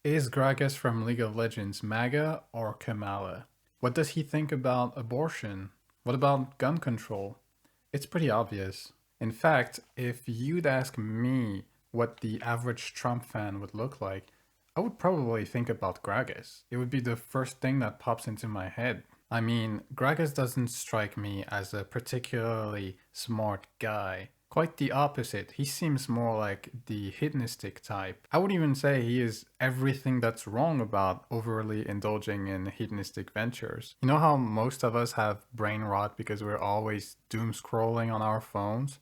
Is Gragas from League of Legends MAGA or Kamala? What does he think about abortion? What about gun control? It's pretty obvious. In fact, if you'd ask me what the average Trump fan would look like, I would probably think about Gragas. It would be the first thing that pops into my head. I mean, Gragas doesn't strike me as a particularly smart guy. Quite the opposite. He seems more like the hedonistic type. I would even say he is everything that's wrong about overly indulging in hedonistic ventures. You know how most of us have brain rot because we're always doom scrolling on our phones?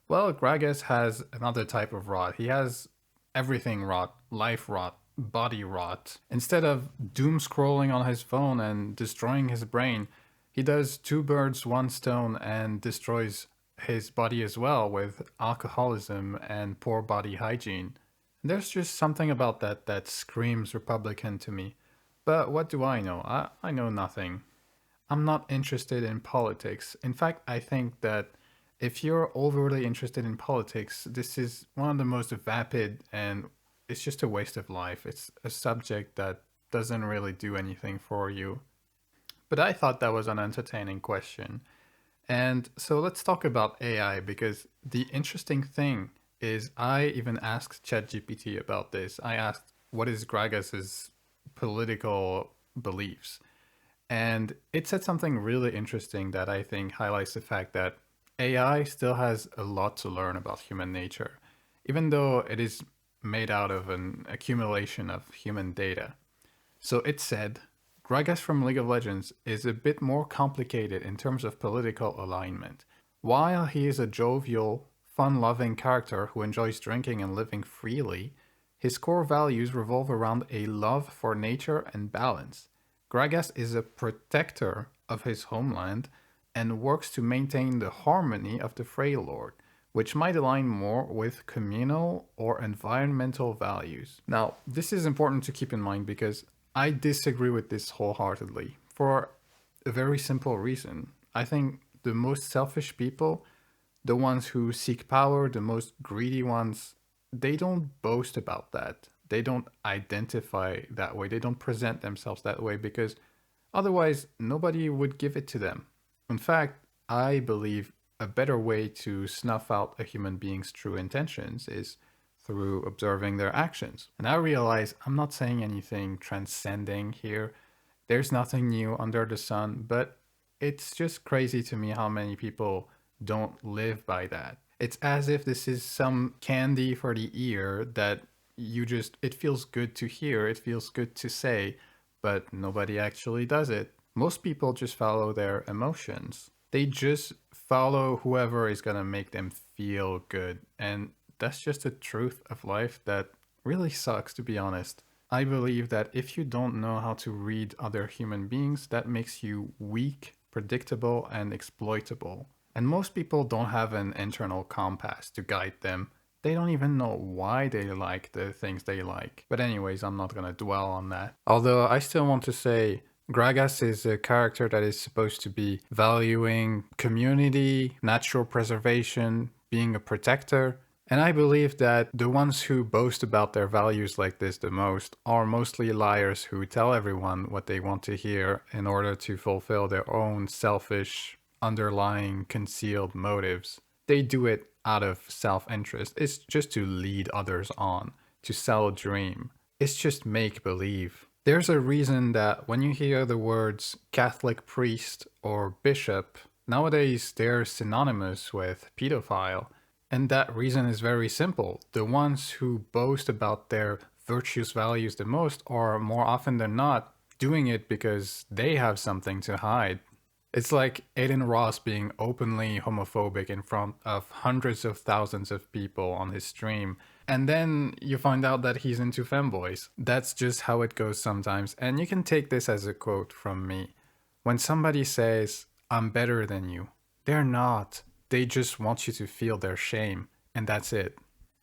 Well, Gragas has another type of rot. He has everything rot, life rot, body rot. Instead of doom scrolling on his phone and destroying his brain, he does two birds, one stone and destroys his body as well with alcoholism and poor body hygiene. There's just something about that that screams Republican to me. But what do I know? I know nothing. I'm not interested in politics. In fact, I think that if you're overly interested in politics, this is one of the most vapid and it's just a waste of life. It's a subject that doesn't really do anything for you. But I thought that was an entertaining question. And so let's talk about AI because the interesting thing is I even asked ChatGPT about this. I asked what is Gragas's political beliefs? And it said something really interesting that I think highlights the fact that AI still has a lot to learn about human nature, even though it is made out of an accumulation of human data. So it said, Gragas from League of Legends is a bit more complicated in terms of political alignment. While he is a jovial, fun-loving character who enjoys drinking and living freely, his core values revolve around a love for nature and balance. Gragas is a protector of his homeland and works to maintain the harmony of the Frey Lord, which might align more with communal or environmental values. Now, this is important to keep in mind because I disagree with this wholeheartedly for a very simple reason. I think the most selfish people, the ones who seek power, the most greedy ones, they don't boast about that. They don't identify that way. They don't present themselves that way because otherwise nobody would give it to them. In fact, I believe a better way to snuff out a human being's true intentions is through observing their actions. And I realize I'm not saying anything transcending here. There's nothing new under the sun, but it's just crazy to me how many people don't live by that. It's as if this is some candy for the ear that it feels good to hear, it feels good to say, but nobody actually does it. Most people just follow their emotions. They just follow whoever is gonna make them feel good. And that's just the truth of life that really sucks, to be honest. I believe that if you don't know how to read other human beings, that makes you weak, predictable, and exploitable. And most people don't have an internal compass to guide them. They don't even know why they like the things they like. But anyways, I'm not gonna dwell on that. Although I still want to say Gragas is a character that is supposed to be valuing community, natural preservation, being a protector. And I believe that the ones who boast about their values like this the most are mostly liars who tell everyone what they want to hear in order to fulfill their own selfish, underlying, concealed motives. They do it out of self-interest. It's just to lead others on, to sell a dream. It's just make-believe. There's a reason that when you hear the words Catholic priest or bishop, nowadays they're synonymous with pedophile. And that reason is very simple. The ones who boast about their virtuous values the most are more often than not doing it because they have something to hide. It's like Aiden Ross being openly homophobic in front of hundreds of thousands of people on his stream. And then you find out that he's into femboys. That's just how it goes sometimes. And you can take this as a quote from me. When somebody says, I'm better than you, they're not. They just want you to feel their shame. And that's it.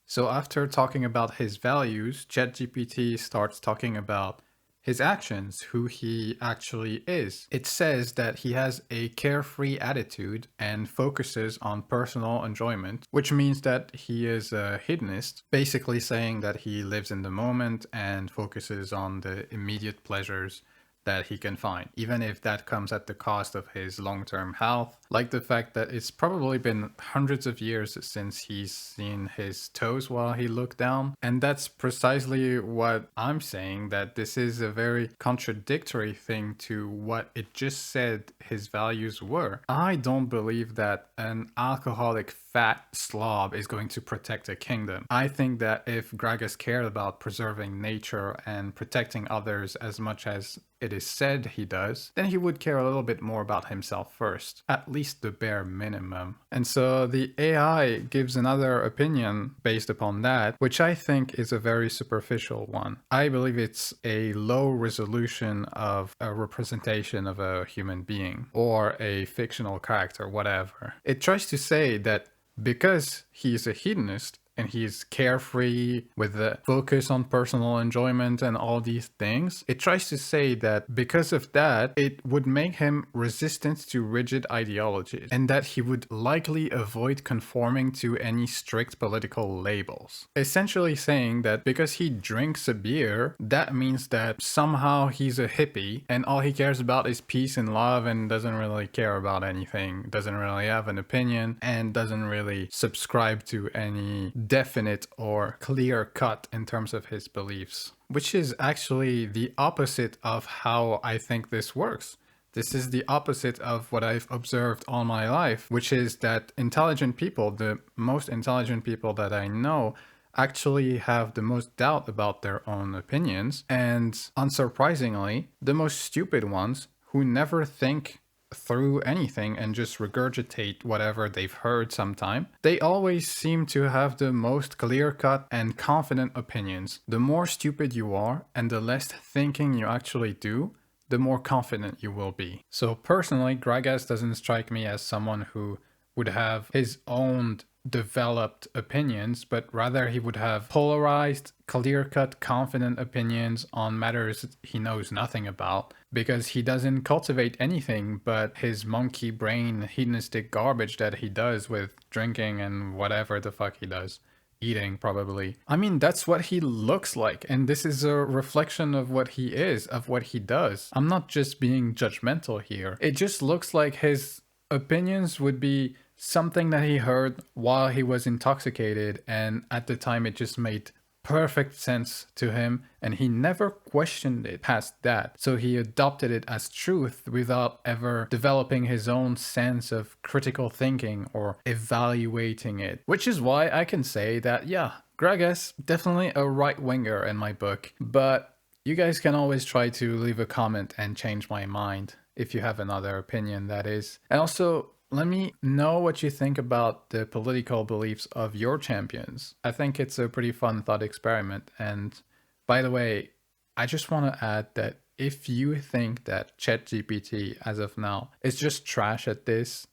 So after talking about his values, ChatGPT starts talking about his actions, who he actually is. It says that he has a carefree attitude and focuses on personal enjoyment, which means that he is a hedonist, basically saying that he lives in the moment and focuses on the immediate pleasures that he can find, even if that comes at the cost of his long-term health, like the fact that it's probably been hundreds of years since he's seen his toes while he looked down. And that's precisely what I'm saying, that this is a very contradictory thing to what it just said his values were. I don't believe that an alcoholic fat slob is going to protect a kingdom. I think that if Gragas cared about preserving nature and protecting others as much as it is said he does, then he would care a little bit more about himself first, at least the bare minimum. And so the AI gives another opinion based upon that, which I think is a very superficial one. I believe it's a low resolution of a representation of a human being or a fictional character, whatever. It tries to say that because he's a hedonist and he's carefree with the focus on personal enjoyment and all these things, it tries to say that because of that, it would make him resistant to rigid ideologies and that he would likely avoid conforming to any strict political labels. Essentially saying that because he drinks a beer, that means that somehow he's a hippie and all he cares about is peace and love and doesn't really care about anything, doesn't really have an opinion, and doesn't really subscribe to any definite or clear cut in terms of his beliefs, which is actually the opposite of how I think this works. This is the opposite of what I've observed all my life, which is that intelligent people, the most intelligent people that I know, actually have the most doubt about their own opinions, and unsurprisingly, the most stupid ones who never think through anything and just regurgitate whatever they've heard sometime, they always seem to have the most clear-cut and confident opinions. The more stupid you are and the less thinking you actually do, the more confident you will be. So personally, Gragas doesn't strike me as someone who would have his own developed opinions, but rather he would have polarized, clear-cut, confident opinions on matters he knows nothing about, because he doesn't cultivate anything but his monkey brain hedonistic garbage that he does with drinking and whatever the fuck he does. Eating, probably. I mean, that's what he looks like, and this is a reflection of what he is, of what he does. I'm not just being judgmental here. It just looks like his opinions would be something that he heard while he was intoxicated, and at the time it just made perfect sense to him, and he never questioned it past that. So he adopted it as truth without ever developing his own sense of critical thinking or evaluating it. Which is why I can say that, yeah, Gragas, definitely a right-winger in my book, but you guys can always try to leave a comment and change my mind if you have another opinion, that is. And also, let me know what you think about the political beliefs of your champions. I think it's a pretty fun thought experiment. And by the way, I just want to add that if you think that ChatGPT as of now is just trash at this,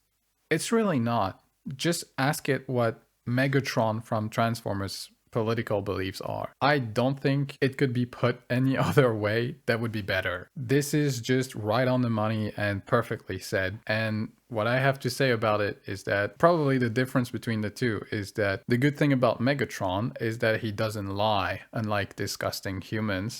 it's really not. Just ask it what Megatron from Transformers political beliefs are. I don't think it could be put any other way that would be better. This is just right on the money and perfectly said. And what I have to say about it is that probably the difference between the two is that the good thing about Megatron is that he doesn't lie, unlike disgusting humans.